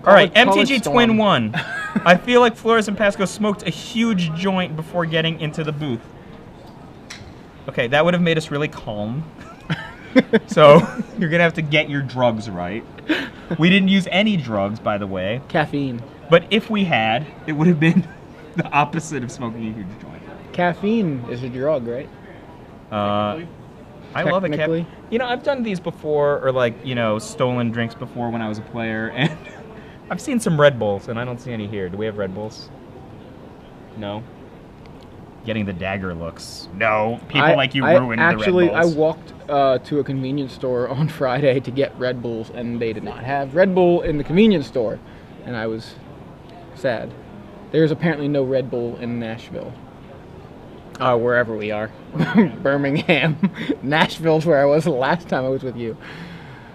All right, MTG Storm. Twin 1. I feel like Flores and Pasco smoked a huge joint before getting into the booth. Okay, that would have made us really calm. So you're going to have to get your drugs right. We didn't use any drugs, by the way. Caffeine. But if we had, it would have been the opposite of smoking a huge joint. Caffeine is a drug, right? I love it. You know, I've done these before, or like, you know, stolen drinks before when I was a player, and I've seen some Red Bulls, and I don't see any here. Do we have Red Bulls? No. Getting the dagger looks. No. People like you ruined the Red Bulls. Actually, I walked to a convenience store on Friday to get Red Bulls, and they did not have Red Bull in the convenience store, and I was sad. There's apparently no Red Bull in Nashville. Wherever we are. Birmingham. Nashville's where I was the last time I was with you.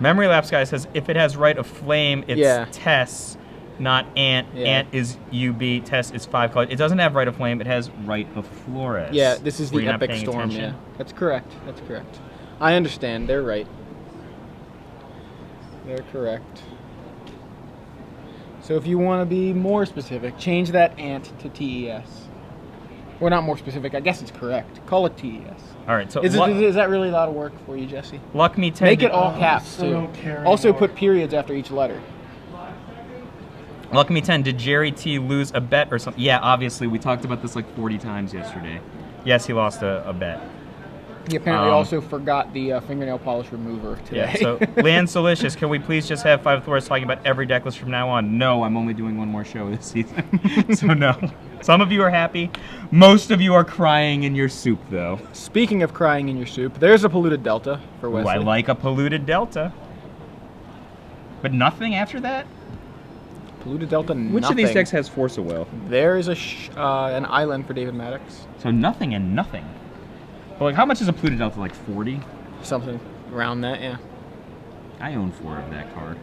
Memory Lapse Guy says, if it has Rite of Flame, it's Tess, not Ant. Yeah. Ant is UB, Tess is 5 colors. It doesn't have Rite of Flame, it has Rite of Flores. Yeah, this is Were the you not Epic paying Storm, attention? yeah. That's correct, that's correct. I understand, they're right. They're correct. So if you want to be more specific, change that Ant to TES. Or not more specific, I guess it's correct. Call it TES. All right, so Is that really a lot of work for you, Jesse? Luck Me 10. Make it all caps, too. Also put periods after each letter. Luck Me 10, did Jerry T lose a bet or something? Yeah, obviously, we talked about this like 40 times yesterday. Yes, he lost a bet. He apparently also forgot the fingernail polish remover today. Yeah, so Leanne Solicious, can we please just have 5 Thors talking about every deck list from now on? No, I'm only doing one more show this season. So no. Some of you are happy. Most of you are crying in your soup, though. Speaking of crying in your soup, there's a polluted delta for Wesley. Ooh, I like a polluted delta. But nothing after that? Polluted delta, nothing. Which of these decks has Force of Will? There is an island for David Maddox. So nothing and nothing. But like, how much is a polluted delta? Like 40? Something around that, yeah. I own 4 of that card.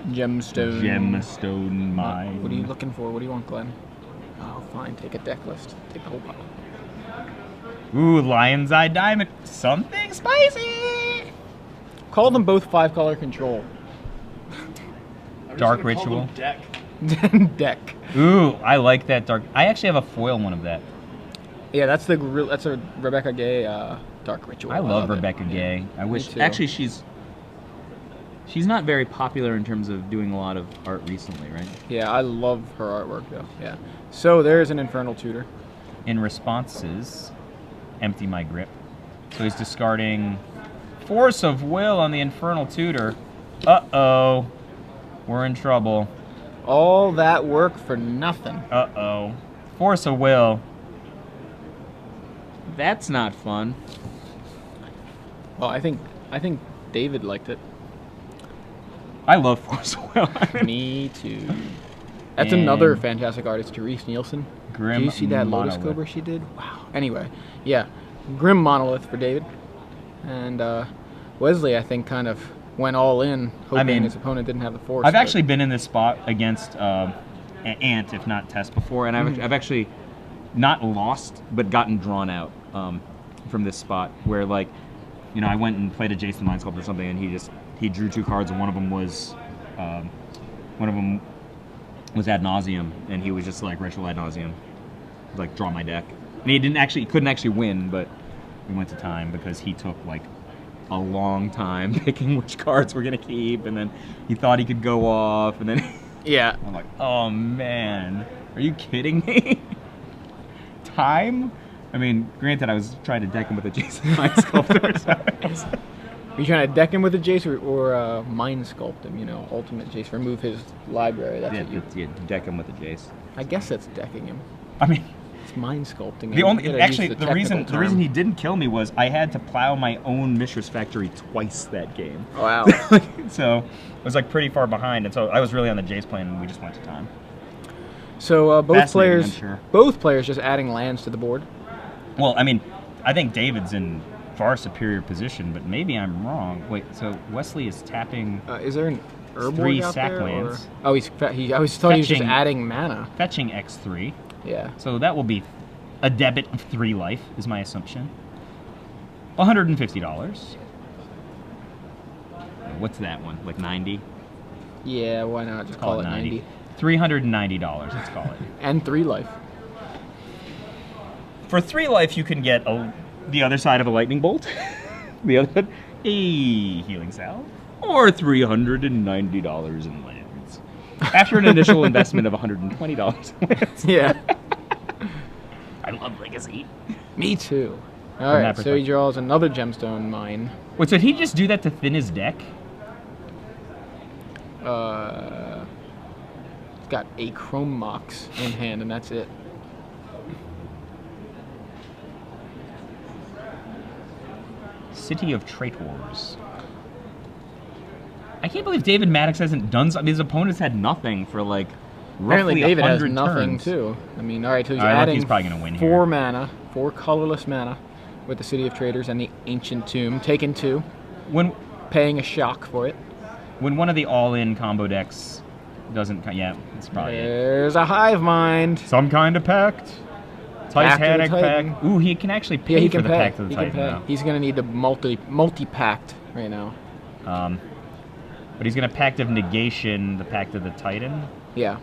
Gemstone. Gemstone Mine. What are you looking for? What do you want, Glenn? Oh, fine. Take a deck list. Take the whole bottle. Ooh, Lion's Eye Diamond. Something spicy! Call them both 5-color control. Dark Ritual. Deck. Deck. Ooh, I like that dark. I actually have a foil one of that. Yeah, that's a Rebecca Gay Dark Ritual. I love Rebecca Gay. I wish. Actually, she's not very popular in terms of doing a lot of art recently, right? Yeah, I love her artwork though. Yeah. So there's an Infernal Tutor. In responses, empty my grip. So he's discarding Force of Will on the Infernal Tutor. Uh-oh. We're in trouble. All that work for nothing. Uh-oh. Force of Will. That's not fun. Well, I think David liked it. I love Force of Will. Me too. That's another fantastic artist, Therese Nielsen. Grim Did you see that Lotus Monolith. Cobra she did? Wow. Anyway, yeah. Grim Monolith for David. And Wesley, I think, kind of went all in, hoping his opponent didn't have the force. I've actually been in this spot against Ant, if not Tess, before, and I've actually not lost, but gotten drawn out from this spot where, like, you know, I went and played a Jason Mind Sculpt or something, and he drew 2 cards, and one of them was Ad Nauseum, and he was just like Ritual Ad Nauseum, like draw my deck, and he couldn't actually win, but we went to time because he took like a long time picking which cards we're gonna keep, and then he thought he could go off, and then yeah. I'm like, oh man, are you kidding me? Time? I mean, granted, I was trying to deck him with a Jason Mind Sculptor. So Are you trying to deck him with a Jace or Mind Sculpt him, you know, Ultimate Jace, remove his library? That's what you deck him with a Jace. I guess that's decking him. I mean, it's Mind Sculpting him. The reason he didn't kill me was I had to plow my own Mishra's Factory twice that game. Wow. So I was like pretty far behind, and so I was really on the Jace plan, and we just went to time. So both players just adding lands to the board. Well, I mean, I think David's in far superior position, but maybe I'm wrong. Wait, so Wesley is tapping. Is there an Urborg 3 out sack there, lands. I always thought he was just adding mana. Fetching X3. Yeah. So that will be a debit of 3 life, is my assumption. $150. What's that one? Like 90? Yeah, why not? Just call it 90. $390, let's call it. And 3 life. For 3 life, you can get the other side of a lightning bolt, the other side, a healing salve, or $390 in lands. After an initial investment of $120 in lands. Yeah. I love Legacy. Me too. All right, so he draws another gemstone mine. Wait, so did he just do that to thin his deck? He's got a Chrome Mox in hand, and that's it. City of Traitors. I can't believe David Maddox hasn't done something. His opponents had nothing for like roughly Apparently David has 100 nothing turns. too. I mean, all right, so he's All right, adding he's probably gonna win 4 here. mana, 4 colorless mana with the City of Traitors and the Ancient Tomb. Taking 2, paying a shock for it. When one of the all-in combo decks doesn't, yeah, it's probably it. There's a Hive Mind. Some kind of pact. Titanic Titan. pact. Ooh, he can actually pay Yeah, he for can the pay. pact of the He can Titan pay. now. He's gonna need the multi-pact right now. But he's gonna pact of negation the pact of the Titan. Yeah.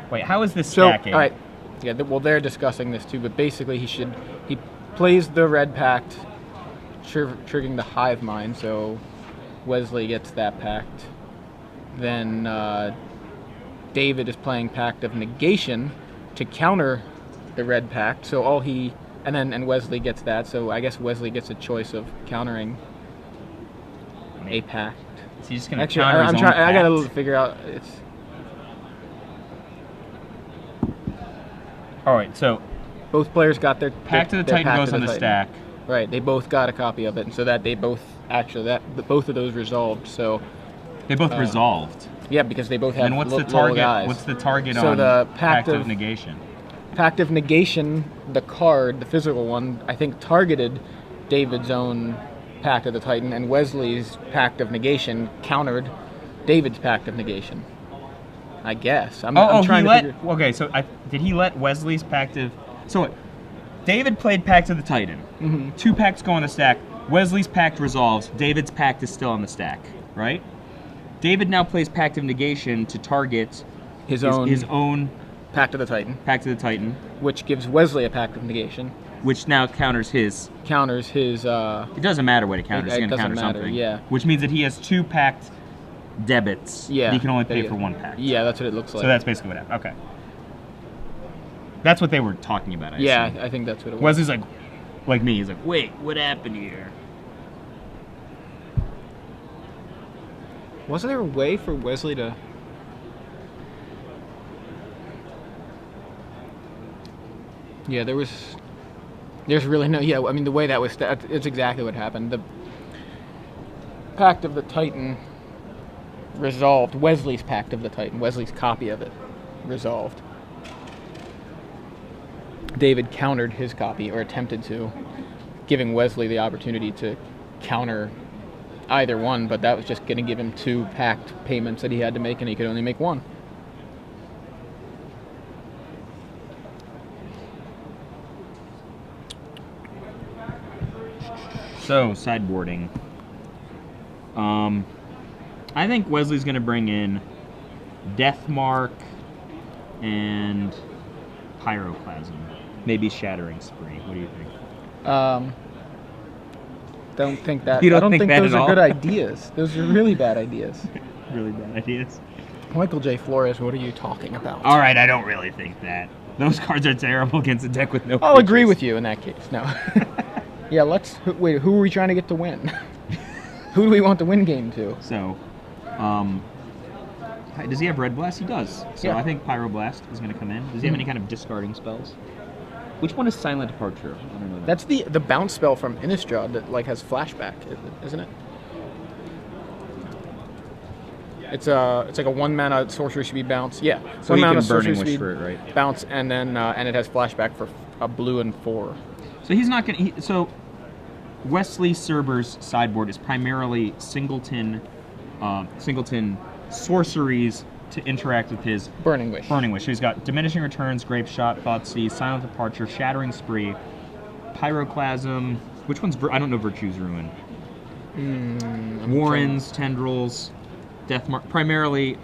Wait, how is this So, stacking? all right. Yeah, well, they're discussing this too, but basically he plays the red pact, triggering the Hive Mind, so Wesley gets that pact. Then David is playing Pact of Negation to counter the red pact, so and Wesley gets that, so I guess Wesley gets a choice of countering a pact. Is he just gonna Actually, counter his own pact? I gotta figure out All right, so both players got their Pact of the their Titan Pact goes of on the Titan. stack. Right, they both got a copy of it, and so that they both both of those resolved. So They both resolved. yeah, because they both have And what's the little target? guys. What's the target So on the Pact Pact of of- Negation? Pact of Negation, the card, the physical one, I think targeted David's own Pact of the Titan, and Wesley's Pact of Negation countered David's Pact of Negation. I guess. I'm trying to figure. Okay, so did he let Wesley's pact of? So David played Pact of the Titan. Mm-hmm. 2 pacts go on the stack. Wesley's pact resolves. David's pact is still on the stack, right? David now plays Pact of Negation to target His his own own Pact of the Titan, Pact of the Titan, which gives Wesley a Pact of Negation, which now counters his. counters his. It doesn't matter what it counters. It It's going to doesn't counter matter, something. yeah. Which means that he has 2 pact debits. Yeah. He can only pay that for 1 pact. Yeah, that's what it looks like. So that's basically what happened. Okay. That's what they were talking about. I yeah, assume. I think that's what it was. Wesley's like me. He's like, wait, what happened here? Was there a way for Wesley to? Yeah, there's really no. Yeah, I mean the way that was. It's exactly what happened. The Pact of the Titan resolved. Wesley's Pact of the Titan. Wesley's copy of it resolved. David countered his copy, or attempted to, giving Wesley the opportunity to counter either one, but that was just going to give him 2 pact payments that he had to make, and he could only make 1. So sideboarding. I think Wesley's going to bring in Deathmark and Pyroclasm. Maybe Shattering Spree. What do you think? Don't think that. You don't I don't think think that those at are all? good ideas. Those are really bad ideas. Really bad ideas. Michael J. Flores, what are you talking about? All right, I don't really think that. Those cards are terrible against a deck with no. I'll agree creatures. with you in that case. No. Yeah, wait. Who are we trying to get to win? Who do we want the win game to? So, does he have Red Blast? He does. So Yeah. I think Pyroblast is going to come in. Does he have any kind of discarding spells? Which one is Silent Departure? I don't know. That. That's the bounce spell from Innistrad that has flashback, isn't it? It's like a 1 mana sorcery should be bounce. Yeah, So 1 he mana can sorcery Burning should Wish be for it, right? bounce, and then and it has flashback for a blue and 4. So he's not going to. So Wesley Surber's sideboard is primarily singleton sorceries to interact with his Burning Wish. Burning Wish. So he's got Diminishing Returns, Grape Shot, Thoughtseize, Silent Departure, Shattering Spree, Pyroclasm. Which one's... I don't know Virtue's Ruin. Warrens, Tendrils, Deathmark. Primarily...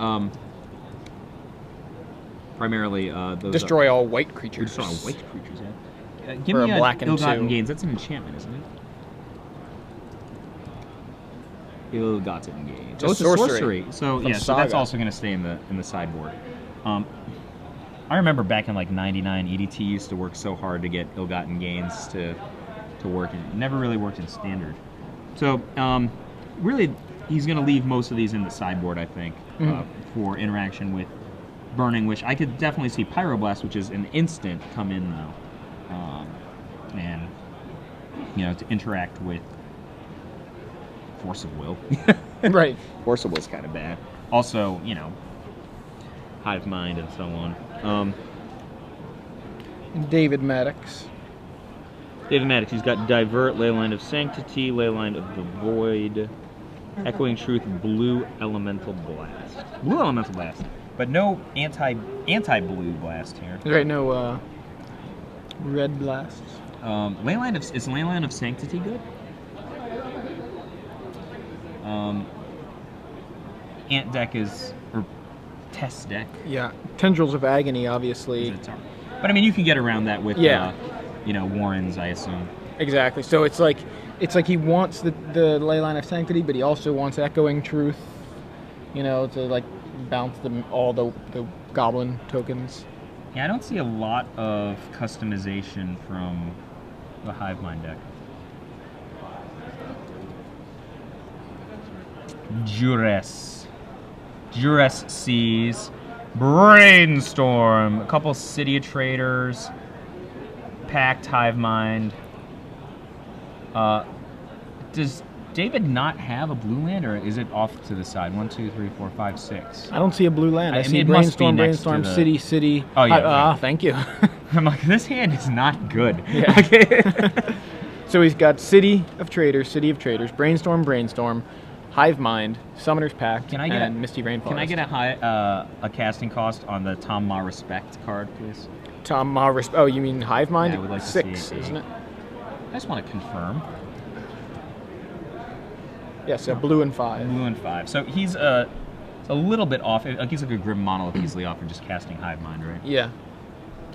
those... Destroy all white creatures. Destroy all white creatures, yeah. Give For me a black and Ill-Gotten 2. Gains. That's an enchantment, isn't it? Ill-Gotten Gains. Just It's a sorcery. So From yeah, so that's Saga. also going to stay in the sideboard. I remember back in like '99, EDT used to work so hard to get Ill-Gotten Gains to work, and it never really worked in Standard. So really, he's going to leave most of these in the sideboard, I think, for interaction with Burning Wish. I could definitely see Pyroblast, which is an instant, come in though, and to interact with Force of Will. Right. Force of Will's kind of bad. Also, Hive Mind and so on. David Maddox. David Maddox, he's got Divert, Leyline of Sanctity, Leyline of the Void, Echoing Truth, Blue Elemental Blast. Blue Elemental Blast, but no anti-blue blast here. Right, no red blasts. Is Leyline of Sanctity good? Ant deck or test deck. Yeah, Tendrils of Agony, obviously. But I mean, you can get around that with Yeah. Warrens, I assume. Exactly. So it's like he wants the Leyline of Sanctity, but he also wants Echoing Truth, to like bounce all the goblin tokens. Yeah, I don't see a lot of customization from the Hive Mind deck. Duress Seas, Brainstorm, a couple City of Traders, Pact Hive Mind. Does David not have a blue land, or is it off to the side? 1, 2, 3, 4, 5, 6. I don't see a blue land. I see it must be Brainstorm, next to the- City. Oh, yeah, okay. Thank you. I'm like, this hand is not good. Yeah. Okay. So he's got City of Traders, Brainstorm, Hive Mind, Summoner's Pact, and Misty Rainforest. Can I get a casting cost on the Tom Ma Respect card, please? Tom Ma Oh, you mean Hive Mind? Yeah, I would like to 6, see isn't it? I just want to confirm. Yes, blue and 5. Blue and 5. So he's a little bit off. He's like a Grim Monolith easily off for just casting Hive Mind, right? Yeah.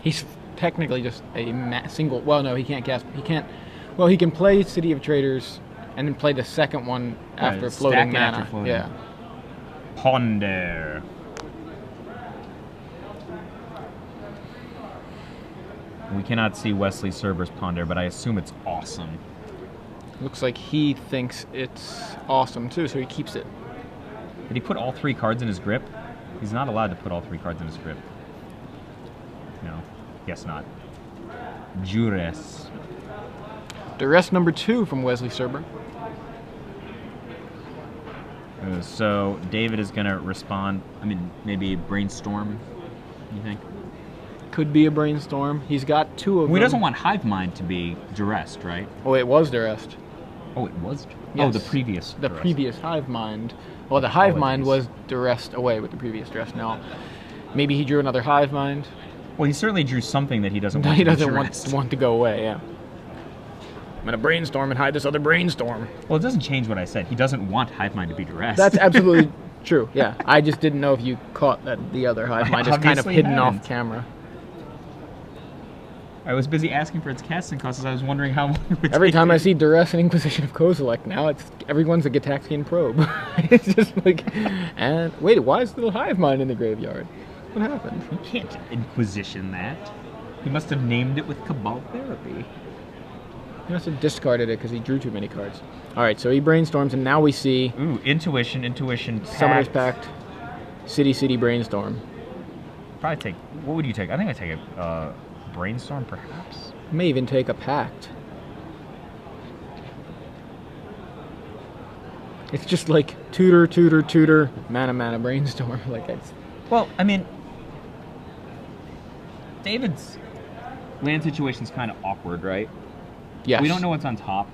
He's technically just a single... Well, no, he can't cast... He can't... Well, he can play City of Traders and then play the second one after floating mana. After floating. Yeah. Ponder. We cannot see Wesley Surber's Ponder, but I assume it's awesome. Looks like he thinks it's awesome too, so he keeps it. Did he put all 3 cards in his grip? He's not allowed to put all 3 cards in his grip. No, guess not. Duress. Duress number 2 from Wesley Surber. So David is going to respond. I mean, maybe Brainstorm, you think? Could be a Brainstorm. He's got 2 of them. Well, he doesn't want Hive Mind to be duressed, right? Oh, it was duressed. Oh, it was? Yes. Oh, the previous The duress. previous Hive Mind. Well, the Hive Mind was duressed away with the previous duress. Now, maybe he drew another Hive Mind. Well, he certainly drew something that he doesn't want He to be doesn't duressed. want to go away, yeah. I'm going to Brainstorm and hide this other Brainstorm. Well, it doesn't change what I said. He doesn't want Hive Mind to be duressed. That's absolutely true, yeah. I just didn't know if you caught that the other Hive Mind is kind of obviously hidden haven't. off camera. I was busy asking for its casting costs as I was wondering how long it would Every take time it. I see Duress and Inquisition of Kozilek now, everyone's a Gataxian probe. It's just like, and wait, why is little Hive Mind in the graveyard? What happened? You can't Inquisition that. He must have named it with Cabal Therapy. He must have discarded it because he drew too many cards. All right, so he Brainstorms, and now we see Ooh, Intuition, Pact. Summoner's Pact, City Brainstorm. Probably take. What would you take? I think I'd take a Brainstorm, perhaps. May even take a Pact. It's just like tutor, mana, Brainstorm. Like it's. Well, I mean, David's land situation's kind of awkward, right? Yes. We don't know what's on top.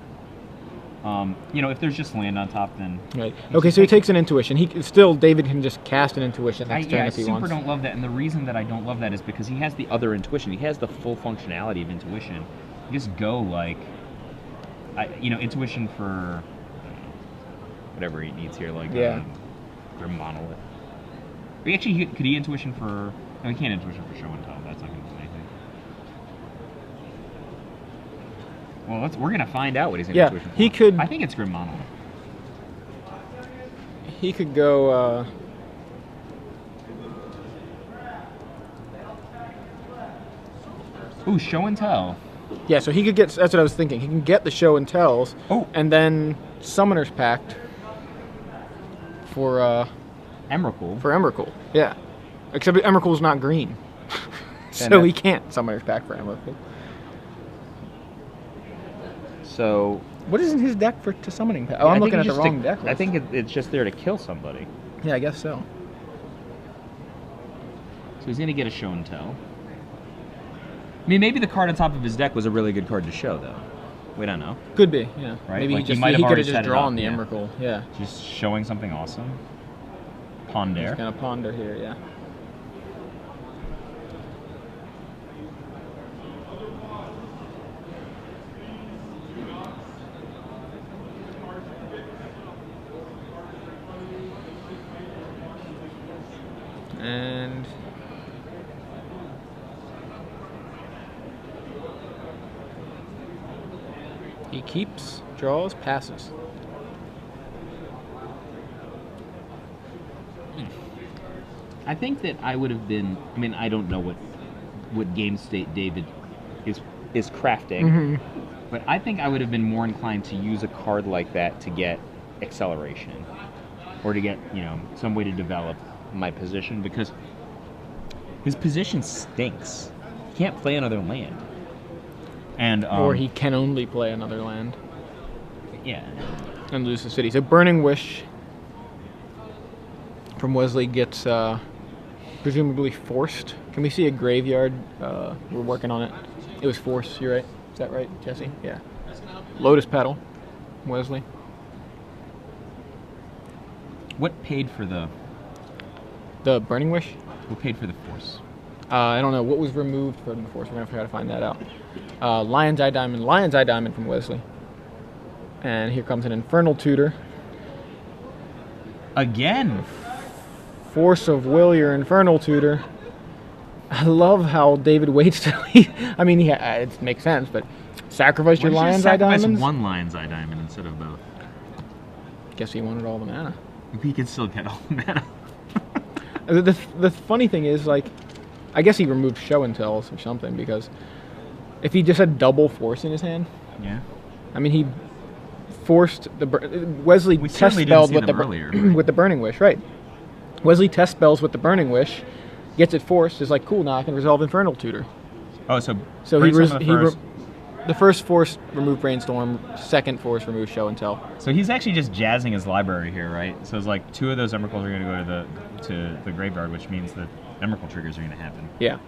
If there's just land on top, then... Right. Okay, so he takes an Intuition. David can just cast an Intuition next turn I if he super wants. don't love that, and the reason that I don't love that is because he has the other Intuition. He has the full functionality of Intuition, I guess go like, intuition for whatever he needs here, like Grim Monolith. But actually, could he intuition for? No, he can't intuition for show and tell. That's not going to do anything. Well, we're going to find out what he's going to intuition for. He could. I think it's Grim Monolith. He could go. Ooh, show and tell. Yeah, so he could get. That's what I was thinking. He can get the show and tells. Oh. And then Summoner's Pact for Emrakul. For Emrakul, yeah. Except Emrakul's not green, so he can't Summoner's Pact for Emrakul. So. What is in his deck to Summoning Pact? Oh, I'm looking at the wrong deck list. I think it's just there to kill somebody. Yeah, I guess so. So he's gonna get a show and tell. I mean, maybe the card on top of his deck was a really good card to show, though. We don't know. Could be, yeah. Right? Maybe like he might could have have just drawn the Emrakul, yeah. Just showing something awesome. Ponder. He's gonna ponder here, yeah. And he keeps, draws, passes. I think that I would have been. I mean, I don't know what game state David is crafting, but I think I would have been more inclined to use a card like that to get acceleration, or to get some way to develop my position, because his position stinks. He can't play another land, and or he can only play another land. Yeah, and lose the city. So Burning Wish from Wesley gets presumably forced. Can we see a graveyard? We're working on it. It was forced. You're right. Is that right, Jesse? Yeah. Lotus Petal, Wesley. What paid for the Burning Wish? What paid for the force? I don't know. What was removed from the force? We're going to try to find that out. Lion's Eye Diamond from Wesley. And here comes an Infernal Tutor. Again. Force of Will, your Infernal Tutor. I love how David waits till he... I mean, it makes sense, but sacrifice your Lion's Eye Diamonds? Sacrifice one Lion's Eye Diamond instead of both. Guess he wanted all the mana. He could still get all the mana. The funny thing is, like, I guess he removed Show and Tells or something, because if he just had double Force in his hand... Yeah. I mean, he forced the... Wesley test spelled with with the Burning Wish, right. Wesley test spells with the Burning Wish, gets it forced, is like, cool, now I can resolve Infernal Tutor. Oh, so the first force removed Brainstorm, second force removed Show and Tell. So he's actually just jazzing his library here, right? So it's like 2 of those Emrakuls are going to go to the graveyard, which means that Emrakul triggers are going to happen. Yeah.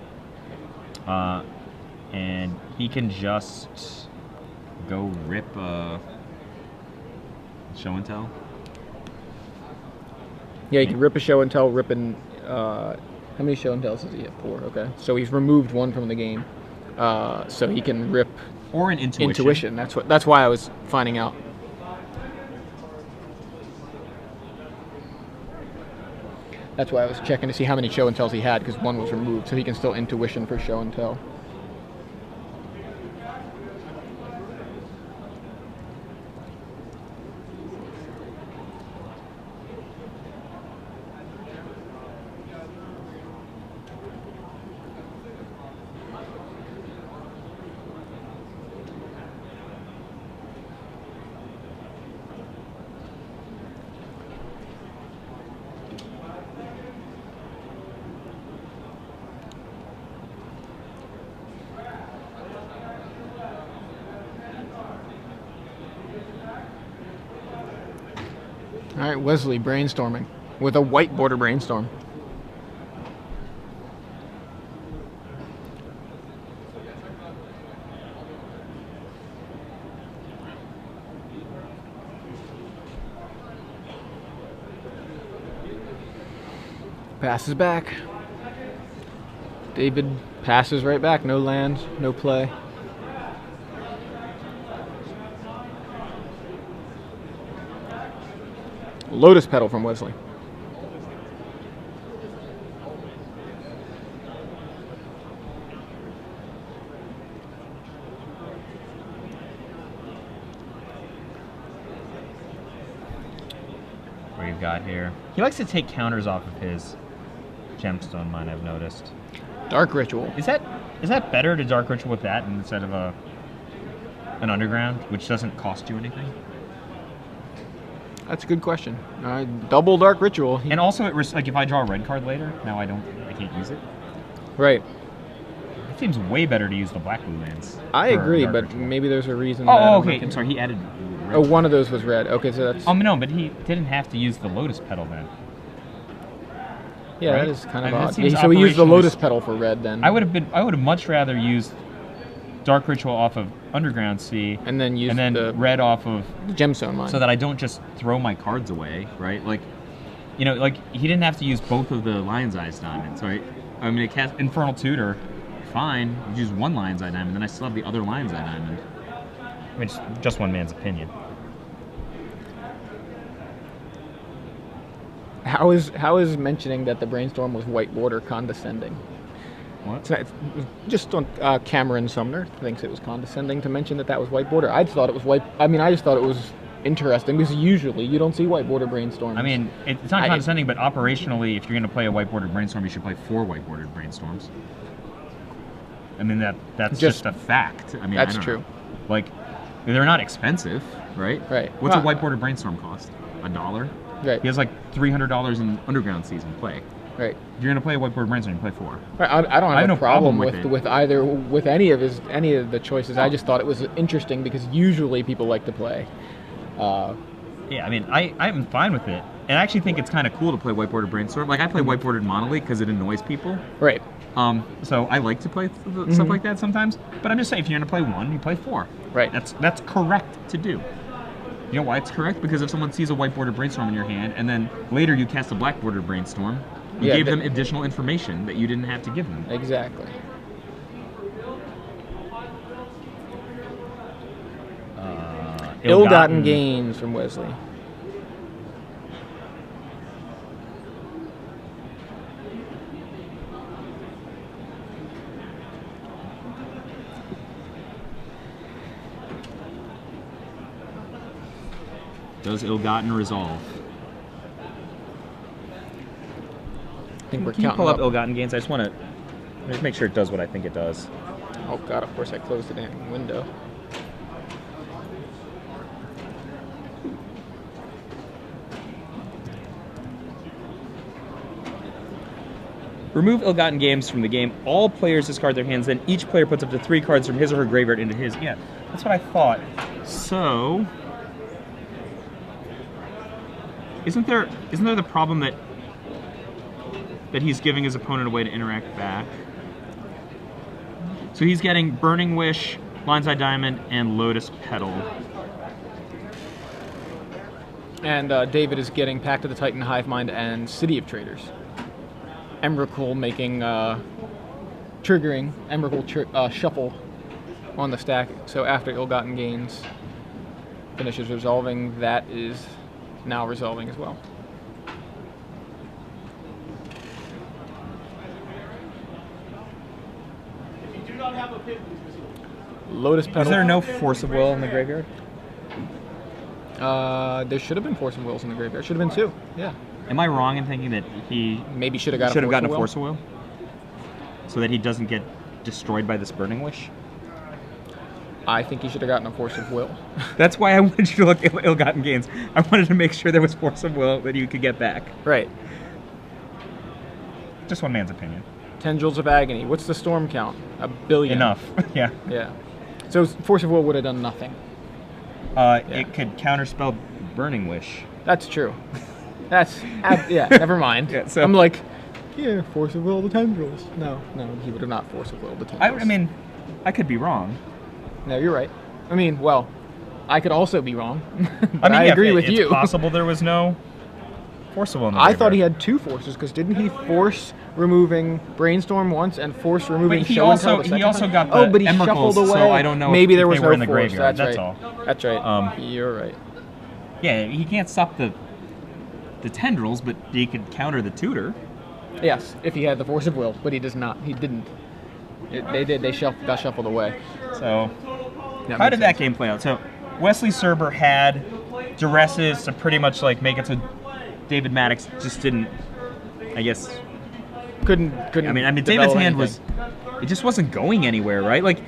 And he can just go rip Show and Tell. Yeah, he can rip a Show and Tell, how many Show and Tells does he have? 4, okay. So he's removed 1 from the game. So he can rip... Or an Intuition. That's why I was finding out. That's why I was checking to see how many Show and Tells he had, because 1 was removed, so he can still Intuition for Show and Tell. All right, Wesley brainstorming with a white border Brainstorm. Passes back. David passes right back. No land, no play. Lotus Petal from Wesley. What do you got here? He likes to take counters off of his gemstone mine, I've noticed. Dark Ritual. Is that better to Dark Ritual with that instead of an Underground, which doesn't cost you anything? That's a good question. Double Dark Ritual. And also, like if I draw a red card later, now I can't use it. Right. It seems way better to use the black blue lands. I agree, Dark but Ritual. maybe there's a reason. Oh, okay. I'm sorry. He added. Red. Oh, one of those was red. Okay, so that's. No, but he didn't have to use the Lotus Petal then. Yeah, right? that is kind of That odd. seems So we used the operationally- Lotus Petal for red then. I would have much rather used Dark Ritual off of Underground Sea, and then use the red off of Gemstone Mine. so that I don't just throw my cards away, right? Like, like he didn't have to use both of the Lion's Eyes diamonds, right? I mean, cast Infernal Tutor, fine. You use one Lion's Eye diamond, then I still have the other Lion's Eye diamond. I mean, it's just one man's opinion. How is mentioning that the Brainstorm was white border condescending? What? It's just on Cameron Sumner thinks it was condescending to mention that was white border. I just thought it was white. I mean, I just thought it was interesting because usually you don't see white border Brainstorms. I mean, it's not condescending, but operationally, if you're going to play a white bordered Brainstorm, you should play 4 white bordered Brainstorms. I mean, that's just a fact. I mean, that's I don't true. know. Like, they're not expensive, right? Right. What's a white bordered Brainstorm cost? $1? Right. He has like $300 in Underground season play. Right. If you're gonna play a whiteboard Brainstorm, you play 4. Right. I don't have no a problem with any of the choices. I just thought it was interesting because usually people like to play. Yeah, I mean, I'm fine with it, and I actually think it's kind of cool to play whiteboarded Brainstorm. Like I play whiteboarded Monolith because it annoys people. Right. So I like to play stuff like that sometimes. But I'm just saying, if you're gonna play 1, you play 4. Right. That's correct to do. You know why it's correct? Because if someone sees a white-bordered Brainstorm in your hand, and then later you cast a black-bordered Brainstorm, you gave them additional information that you didn't have to give them. Exactly. Ill-gotten gains from Wesley. Does ill-gotten resolve? I think we're Can you counting pull up ill-gotten gains? I just want to make sure it does what I think it does. Oh god, of course I closed the damn window. Remove ill-gotten gains from the game. All players discard their hands, then each player puts up to 3 cards from his or her graveyard into his. Yeah, that's what I thought. So, isn't there the problem that he's giving his opponent a way to interact back? So he's getting Burning Wish, Lion's Eye Diamond, and Lotus Petal. And David is getting Pact of the Titan, Hive Mind, and City of Traders. Emrakul making triggering Emrakul shuffle on the stack. So after ill-gotten gains finishes resolving, that is now resolving as well. Lotus Petal. Is there no Force of Will in the graveyard? There should have been Force of Wills in the graveyard. Should have been 2. Yeah. Am I wrong in thinking that he Maybe should have gotten a Force of Will? So that he doesn't get destroyed by this Burning Wish? I think he should have gotten a Force of Will. That's why I wanted you to look at ill-gotten gains. I wanted to make sure there was Force of Will that you could get back. Right. Just one man's opinion. Tendrils of Agony. What's the storm count? 1 billion. Enough. Yeah. Yeah. So Force of Will would have done nothing. It could counterspell Burning Wish. That's true. Yeah, never mind. Yeah, so I'm like, yeah, Force of Will the Tendrils. No, he would have not Force of Will the Tendrils. I mean, I could be wrong. No, you're right. I mean, well, I could also be wrong. But I agree with you. It's possible there was no Force of Will in the I thought graveyard. he had 2 forces, because didn't he force removing Brainstorm once and force removing But he Show and Tell the he second also time? got the Oh, but he Emeralds, shuffled away. so I don't know Maybe if there they was were no in the force. graveyard. That's That's right. all. That's right. Um, You're right. Yeah, he can't stop the the tendrils, but he could counter the tutor. Yes, if he had the force of will, but he does not. He didn't. They did. They got shuffled away. So, how did that game play out? So, Wesley Surber had duresses to pretty much like make it so David Maddox just didn't, I guess. Couldn't. I mean, David's hand it just wasn't going anywhere, right? Like,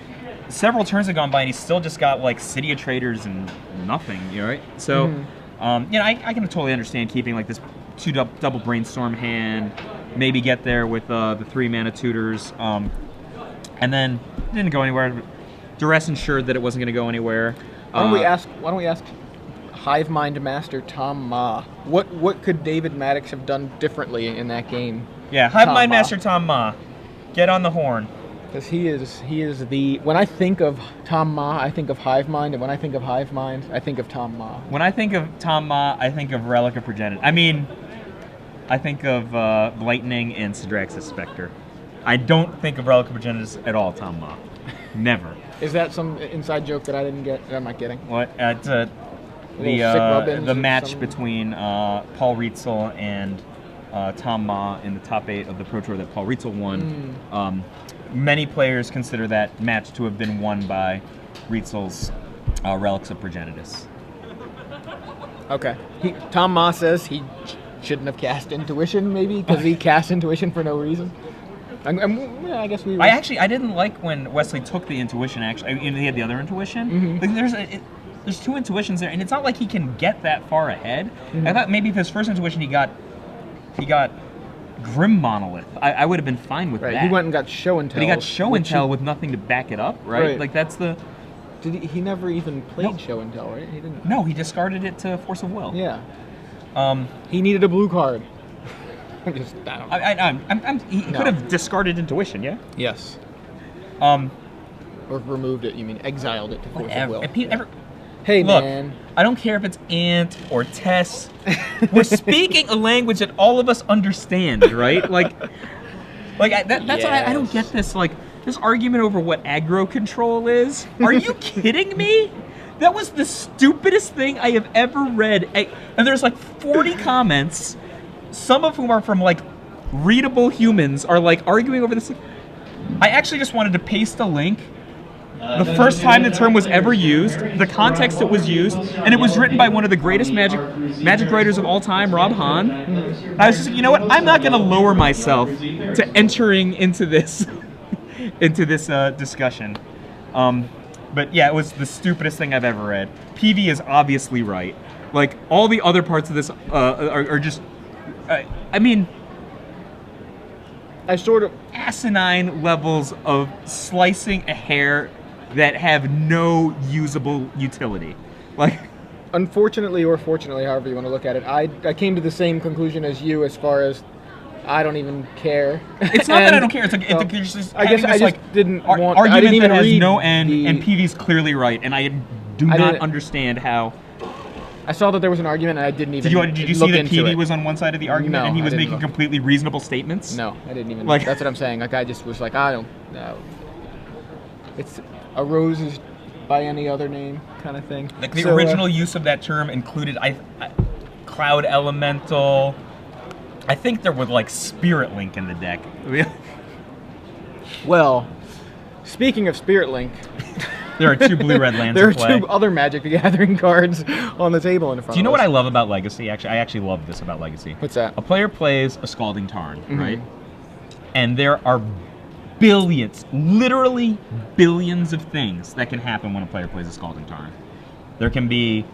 several turns had gone by and he still just got like City of Traders and nothing, right? So, I can totally understand keeping like this 2 double brainstorm hand, maybe get there with the 3 mana tutors, and then it didn't go anywhere. Duress ensured that it wasn't going to go anywhere. Why don't we ask Hive Mind Master Tom Ma? What could David Maddox have done differently in that game? Yeah, Hive Mind Master Tom Ma, get on the horn. Because he is the. When I think of Tom Ma, I think of Hive Mind, and when I think of Hive Mind, I think of Tom Ma. When I think of Tom Ma, I think of Relic of Progenitus. I mean, I think of Lightning and Sidrax's Spectre. I don't think of Relic of Progenitus at all, Tom Ma. Never. Is that some inside joke that I didn't get? That I'm not getting. What? It's the match between Paul Rietzel and Tom Ma in the top 8 of the Pro Tour that Paul Rietzel won. Many players consider that match to have been won by Rietzel's Relics of Progenitus. Okay. Tom Ma says he shouldn't have cast Intuition, maybe, because he cast Intuition for no reason. I guess we. I didn't like when Wesley took the Intuition. Actually, he had the other Intuition. Like there's 2 Intuitions there, and it's not like he can get that far ahead. I thought maybe if his first Intuition he got Grim Monolith, I would have been fine with that. He went and got Show and Tell. But he got Show and Tell with nothing to back it up, right? Like that's the. He never even played Show and Tell, right? He didn't. No, he discarded it to Force of Will. Yeah. He needed a blue card. He could have discarded Intuition, yeah? Yes. Or removed it, you mean exiled it to Force of Will. Hey, look, man. I don't care if it's Ant or Tess. We're speaking a language that all of us understand, right? That's what I don't get this, this argument over what aggro control is. Are you kidding me? That was the stupidest thing I have ever read. And there's 40 comments, some of whom are from readable humans, are arguing over this. I actually just wanted to paste a link. The first time the term was ever used, the context it was used, and it was written by one of the greatest Magic writers of all time, Rob Hahn. I was just you know what? I'm not going to lower myself to entering into this discussion. But yeah, it was the stupidest thing I've ever read. PV is obviously right. All the other parts of this are just, I sort of asinine levels of slicing a hair that have no usable utility. Unfortunately or fortunately, however you want to look at it, I came to the same conclusion as you as far as I don't even care. It's not that I don't care. It's I just didn't want argument that has no end, and PV's clearly right, and I do not understand how. I saw that there was an argument, and I didn't even. Did you see that PV was on one side of the argument, and he was making completely reasonable statements? No, I didn't even. That's what I'm saying. I just was I don't know. It's a rose is by any other name kind of thing. The original use of that term included Cloud Elemental. I think there was Spirit Link in the deck. Well, speaking of Spirit Link, there are 2 blue-red lands. There are 2 other Magic the Gathering cards on the table in front of us. Do you know what I love about Legacy? Actually, I actually love this about Legacy. What's that? A player plays a Scalding Tarn, right? And there are billions, literally billions of things that can happen when a player plays a Scalding Tarn. There can be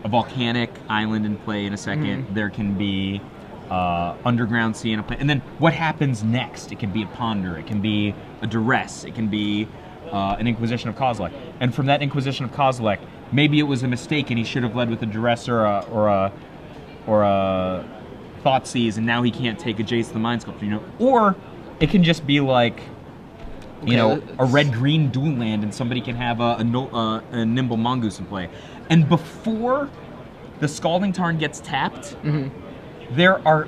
a volcanic island in play in a second. There can be underground sea in a play. And then what happens next? It can be a Ponder. It can be a Duress. It can be an Inquisition of Kozilek. And from that Inquisition of Kozilek, maybe it was a mistake and he should have led with a Duress or a Thoughtseize, and now he can't take a Jace the Mind Sculptor, Or it can just be a red-green dual land, and somebody can have a Nimble Mongoose in play. And before the Scalding Tarn gets tapped, there are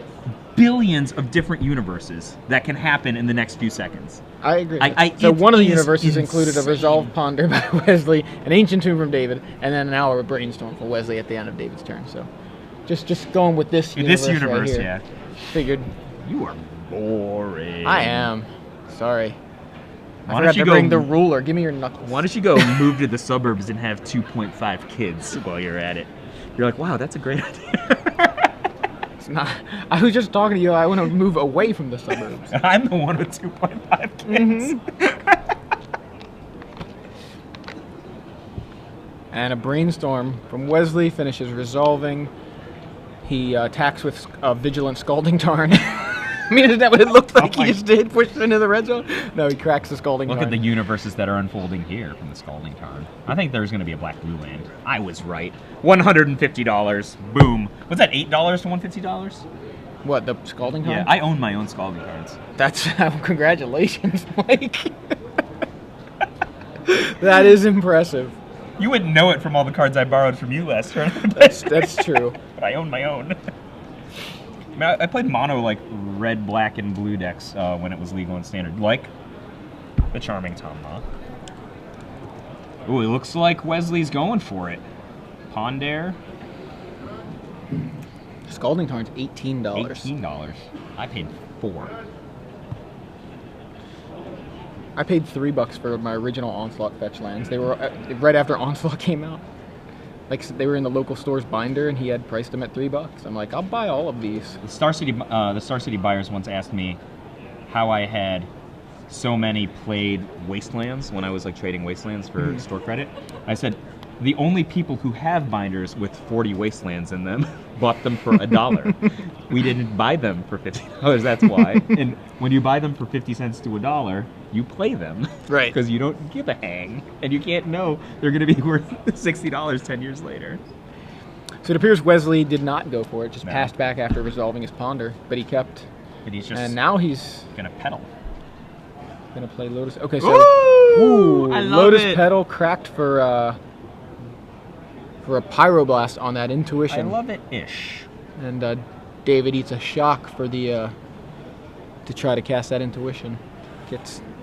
billions of different universes that can happen in the next few seconds. I agree. So one of the universes included a Resolve Ponder by Wesley, an Ancient Tomb from David, and then an Hour of Brainstorm for Wesley at the end of David's turn. So Just going with this universe. This universe, right here. yeah. Figured. You are boring. I am. Sorry. I Why forgot don't you to go bring the ruler. Give me your knuckles. Why don't you go move to the suburbs and have 2.5 kids while you're at it? You're like, wow, that's a great idea. It's not. I was just talking to you. I want to move away from the suburbs. I'm the one with 2.5 kids. And a brainstorm from Wesley finishes resolving. He attacks with a vigilant scalding tarn. I mean, isn't that what it looked like he just did? Pushed into the red zone? No, he cracks the scalding tarn. Look at the universes that are unfolding here from the scalding tarn. I think there's going to be a black-blue land. I was right. $150. Boom. Was that $8 to $150? What, the scalding tarn? Yeah, I own my own scalding tarns. That's congratulations, Mike. That is impressive. You wouldn't know it from all the cards I borrowed from you last turn. That's true. But I own my own. I played mono like red, black, and blue decks when it was legal and standard, like the Charming Tom Ma. Ooh, it looks like Wesley's going for it. Pondare. Scalding Tarn's $18. $18. I paid $4. I paid $3 for my original Onslaught fetch lands. They were right after Onslaught came out. Like, they were in the local store's binder, and he had priced them at $3. I'm like, I'll buy all of these. The Star City buyers once asked me how I had so many played Wastelands when I was like trading Wastelands for store credit. I said, the only people who have binders with 40 Wastelands in them bought them for $1. We didn't buy them for $50. That's why. And when you buy them for 50 cents to $1, you play them. Right. Because you don't give a hang. And you can't know they're going to be worth $60 10 years later. So it appears Wesley did not go for it, just No. passed back after resolving his ponder, but he kept. And he's just And now he's going to pedal. going to play Lotus. Okay, so. Ooh, I love Lotus it. Petal cracked for a Pyroblast on that Intuition. I love it-ish. And David eats a shock for the to try to cast that Intuition.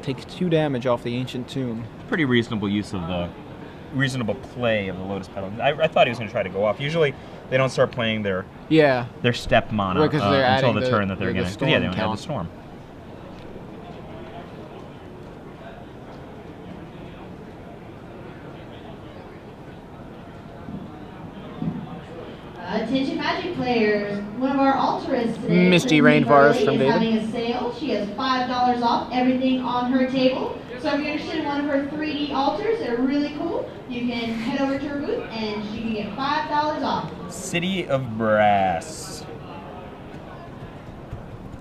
Takes 2 damage off the Ancient Tomb. Pretty reasonable use of the reasonable play of the Lotus Petal. I thought he was going to try to go off. Usually they don't start playing their step mana Right, 'cause they're until adding the turn that they're the going to. storm Yeah, they don't have count. the storm. Attention Magic players, one of our altruists today, Misty Lindsay Rainforest Burley, from is David. having a sale. She has $5 off everything on her table. So if you're interested in one of her 3D altars, they're really cool. You can head over to her booth and she can get $5 off. City of Brass.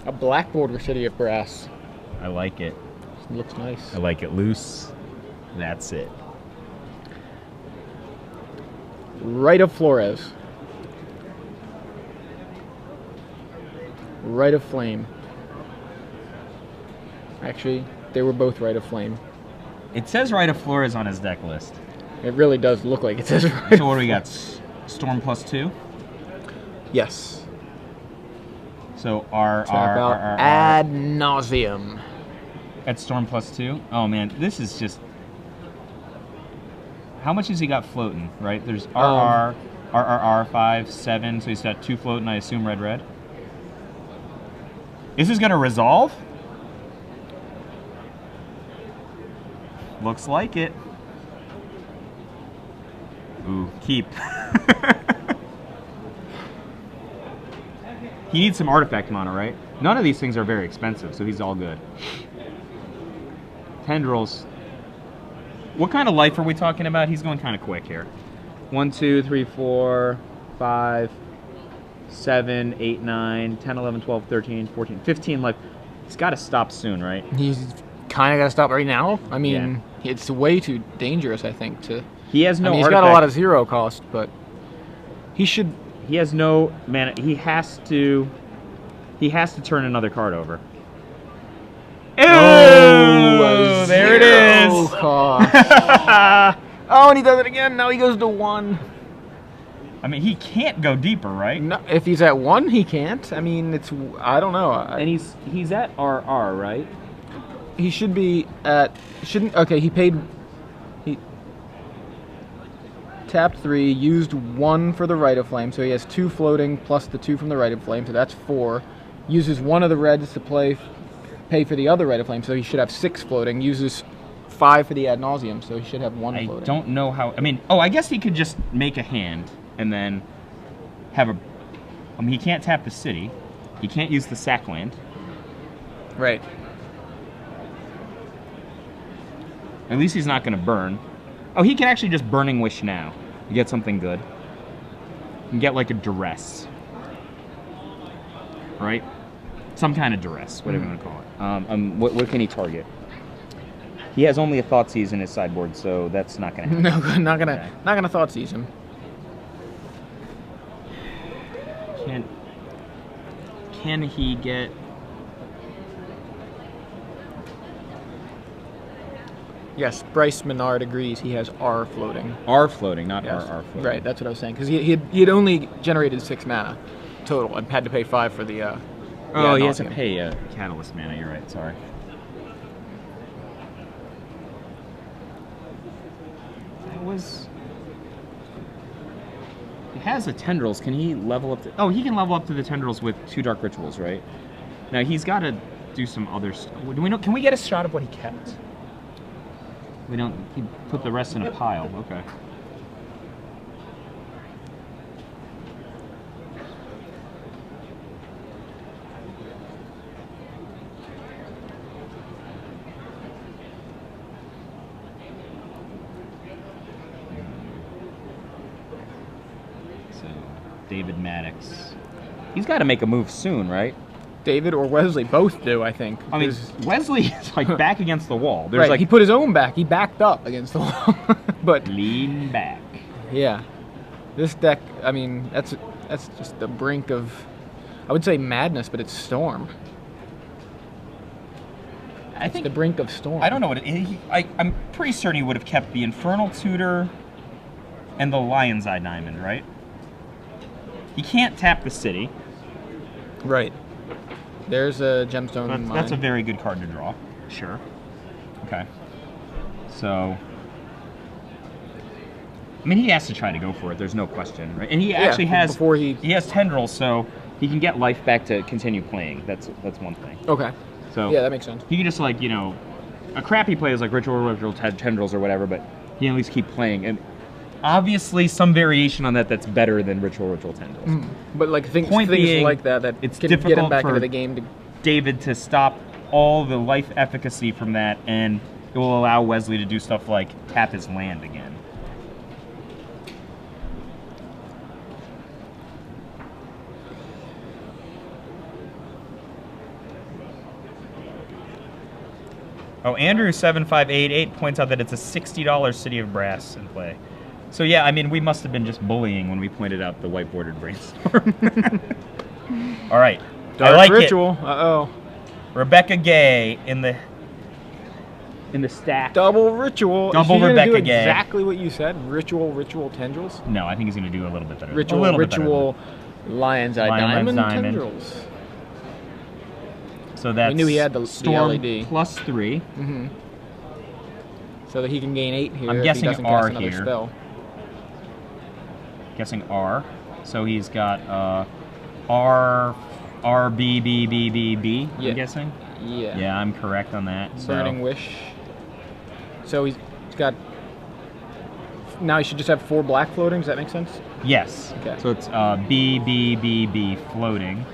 A black border City of Brass. I like it. Looks nice. I like it loose. That's it. Right of Flores. Right of Flame. Actually, they were both Right of Flame. It says Right of Flores on his deck list. It really does look like it says Right. So what do we got? Storm +2? Yes. So our ad nauseum. at Storm +2? Oh man, this is just... How much has he got floating, right? There's RR, 5, 7, so he's got 2 floating, I assume red. Is this gonna resolve? Looks like it. Ooh, keep. He needs some artifact mana, right? None of these things are very expensive, so he's all good. Tendrils. What kind of life are we talking about? He's going kind of quick here. 1, 2, 3, 4, 5, 7, 8, 9, 10, 11, 12, 13, 14, 15 life. He's got to stop soon, right? He's kind of got to stop right now. I mean, it's way too dangerous, I think, to... He has no he's artifact. got a lot of 0 cost, but he should... He has no mana. He has to turn another card over. Oh, there it is. Cost. Oh, and he does it again. Now he goes to 1. I mean, he can't go deeper, right? No, if he's at 1, he can't. I mean, I don't know. And he's at RR, right? He should be at... Okay, he paid... tapped 3, used 1 for the Rite of Flame, so he has 2 floating plus the 2 from the Rite of Flame, so that's 4. Uses 1 of the reds to pay for the other Rite of Flame, so he should have 6 floating. Uses 5 for the Ad Nauseam, so he should have 1 floating. I don't know how. I mean, I guess he could just make a hand and then have a. I mean, he can't tap the city. He can't use the sack land. Right. At least he's not going to burn. Oh, he can actually just Burning Wish now to get something good. He can get like a duress. Right? Some kind of duress, whatever you want to call it. What can he target? He has only a Thoughtseize in his sideboard, so that's not going to happen. No, not gonna Thoughtseize him. Can he get... Yes, Bryce Menard agrees he has R floating. R floating, not Yes. R floating. Right, that's what I was saying. Because he had only generated 6 mana total and had to pay 5 for the Oh, he has to Nauseam. pay a Catalyst mana, you're right, sorry. That was... He has a Tendrils, can he level up to... Oh, he can level up to the Tendrils with 2 Dark Rituals, right? Now, he's got to do some other stuff. Do we know? Can we get a shot of what he kept? We don't... He put the rest in a pile, okay. David Maddox. He's got to make a move soon, right? David or Wesley both do, I think. I mean, Wesley is like back against the wall. There's right, like he put his own back. He backed up against the wall. But lean back. yeah, this deck. I mean, that's just the brink of, I would say madness, but it's Storm. I think The brink of Storm. I don't know what I'm pretty certain he would have kept the Infernal Tutor and the Lion's Eye Diamond, right? He can't tap the city. Right. There's a gemstone in mine. That's a very good card to draw. Sure. Okay. So, I mean, he has to try to go for it. There's no question, right? And he actually has he has Tendrils, so he can get life back to continue playing. That's one thing. Okay. So yeah, that makes sense. He can just like a crappy play is like Ritual Tendrils or whatever, but he can at least keep playing. And obviously, some variation on that's better than Ritual Tendrils. But like things being, like that it's can difficult get him back for into the game. David to stop all the life efficacy from that, and it will allow Wesley to do stuff like tap his land again. Oh, Andrew7588 points out that it's a $60 City of Brass in play. So yeah, I mean, we must have been just bullying when we pointed out the white-bordered brainstorm. All right. Dark I like Ritual. It. Uh-oh. Rebecca Gay in the stack. Double Ritual. Double Is he Rebecca gonna do Gay. exactly what you said? Ritual Tendrils? No, I think he's going to do a little bit better. Ritual Lion's Eye Lion's Diamond Diamond. Tendrils. So that's we knew he had the Storm LED. plus 3. Mm-hmm. So that he can gain 8 here. I'm if guessing he doesn't R cast another here. Spell. Guessing R. So he's got R B B B B B. Yeah. I'm guessing. Yeah. Yeah, I'm correct on that. Burning Wish. So he's got. Now he should just have 4 black floating. Does that make sense? Yes. Okay. So it's B B B B floating.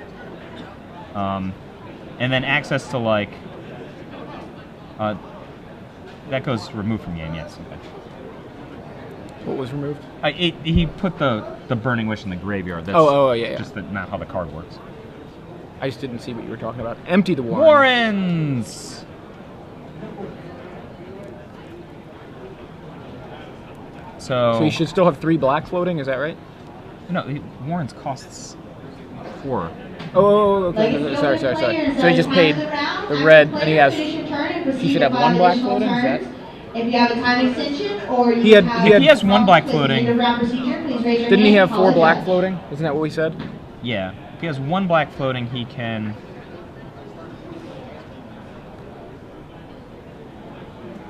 And then access to like. That goes removed from game. Yes. Okay. What was removed? He put the Burning Wish in the graveyard. That's yeah. just not how the card works. I just didn't see what you were talking about. Empty the Warren. Warrens! So he should still have 3 black floating, is that right? No, Warrens costs 4. Oh, okay. Sorry. So he just paid the red, and he should have 1 black floating, is that? If you have a time extension or He has 1 black floating. Didn't he have 4 black floating? Isn't that what we said? Yeah. If he has 1 black floating, he can...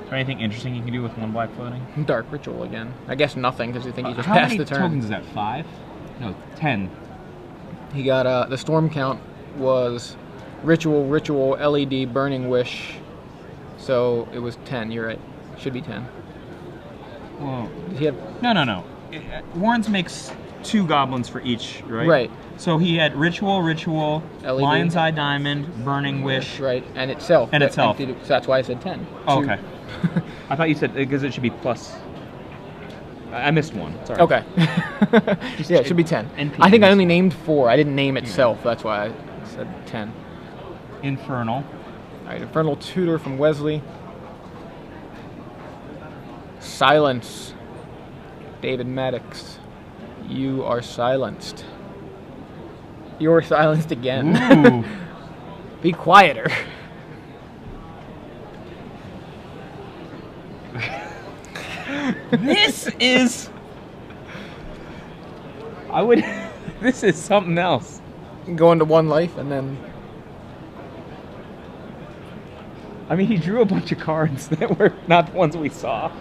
there anything interesting you can do with 1 black floating? Dark Ritual again. I guess nothing because you think he just How passed many the turn. tokens is that? 5? No, 10. He got the storm count was Ritual, LED, Burning Wish. So it was 10. You're right. Should be 10. Well, Did he have? no. Warrens makes 2 goblins for each, right? Right. So he had Ritual, LED. Lion's Eye Diamond, Burning Wish. Right, and itself. And itself. So that's why I said 10. Oh, Two- okay. I thought you said because it should be plus. I missed one. Sorry. Okay. Yeah, it should be 10. NPMs. I think I only named 4. I didn't name itself. That's why I said 10. Infernal. All right, Infernal Tutor from Wesley. Silence. David Maddox. You are silenced. You're silenced again. Ooh. Be quieter. This is. I would. This is something else. Go into 1 life and then. I mean, he drew a bunch of cards that were not the ones we saw.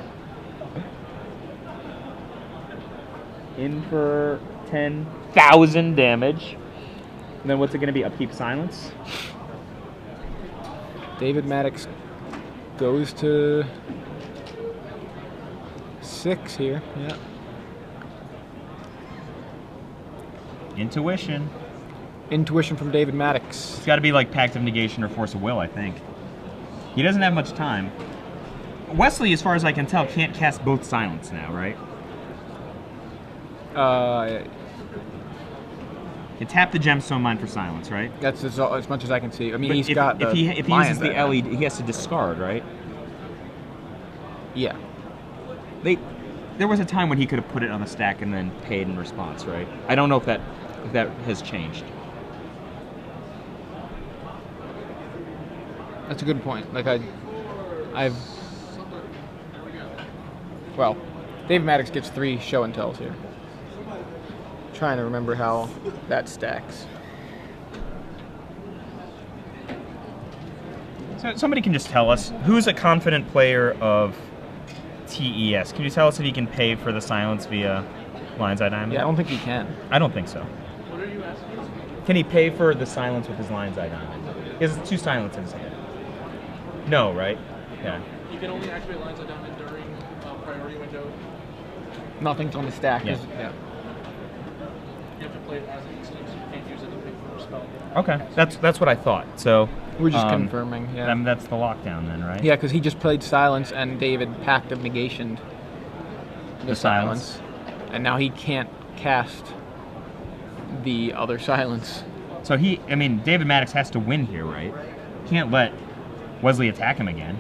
In for 10,000 damage. And then what's it going to be? Upkeep Silence? David Maddox goes to 6 here. Yeah. Intuition. Intuition from David Maddox. It's got to be like Pact of Negation or Force of Will, I think. He doesn't have much time. Wesley, as far as I can tell, can't cast both Silence now, right? You tap the Gemstone Mine for Silence, right? That's as much as I can see. I mean, But he's if, got if the he uses Lions the there. LED, he has to discard, right? Yeah. There was a time when he could have put it on the stack and then paid in response, right? I don't know if that has changed. That's a good point. Like well, David Maddox gets 3 show and tells here. Trying to remember how that stacks. So somebody can just tell us who's a confident player of TES. Can you tell us if he can pay for the silence via Lion's Eye Diamond? Yeah, I don't think he can. I don't think so. What are you asking? Can he pay for the silence with his Lion's Eye Diamond? He has 2 silence in his hand. No, right? Yeah. You can only activate Lines of Diamond during priority window. Nothing's on the stack. Yeah. Yeah. You have to play it as it exists. You can't use it to pick for a spell. Okay, that's what I thought. So We're just confirming. Yeah. that's the lockdown then, right? Yeah, because he just played silence and David Pact of Negation the silence. And now he can't cast the other silence. So David Maddox has to win here, right? Can't let Wesley attack him again.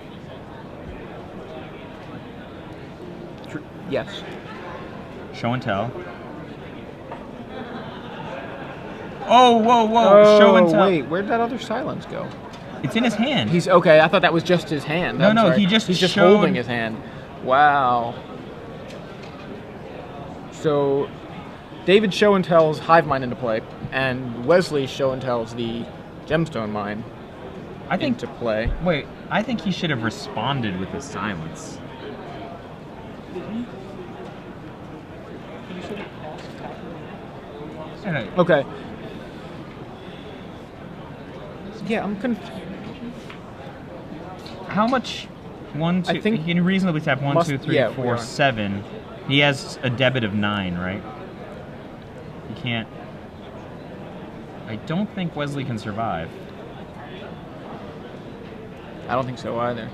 Yes. Show and tell. Oh, whoa! Show and tell. Wait, where'd that other silence go? It's in his hand. He's okay. I thought that was just his hand. No, I'm no, sorry. he's just holding showed- his hand. Wow. So, David show and tells Hive Mind into play, and Wesley show and tells the Gemstone Mine into play. Wait, I think he should have responded with his silence. Yeah, Okay. Yeah, I'm confused. How much? 1, 2. I think he can reasonably tap 1, must- 2, 3, yeah, we 4, are. 7. He has a debit of 9, right? He can't. I don't think Wesley can survive. I don't think so either.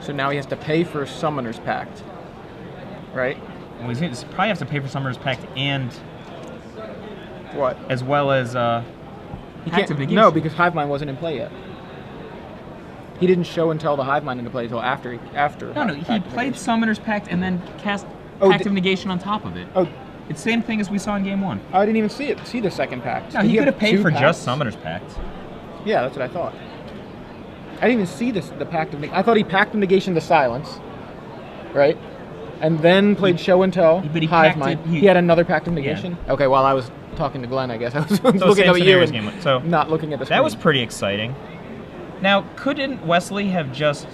So now he has to pay for Summoner's Pact, right? Well, he's gonna probably have to pay for Summoner's Pact and What? as well as He Pact can't. of Negation. No, because Hive Mind wasn't in play yet. He didn't show and tell the Hive Mind into play until after. No, Pact he of played Negation. Summoner's Pact and then cast Oh, Pact di- of Negation on top of it. Oh, It's the same thing as we saw in Game 1. I didn't even see the second pact. No, Did he could have have paid 2 for pacts? just Summoner's Pact. Yeah, that's what I thought. I didn't even see the Pact of Negation. I thought he Pact of Negation to silence, right? And then played show and tell. But he Hive pacted- Mind. he- He had another Pact of Negation. Okay, while I was talking to Glenn, I guess I was looking same at you scenario as and Game 1. So not looking at the screen. that was pretty exciting. Now, couldn't Wesley have just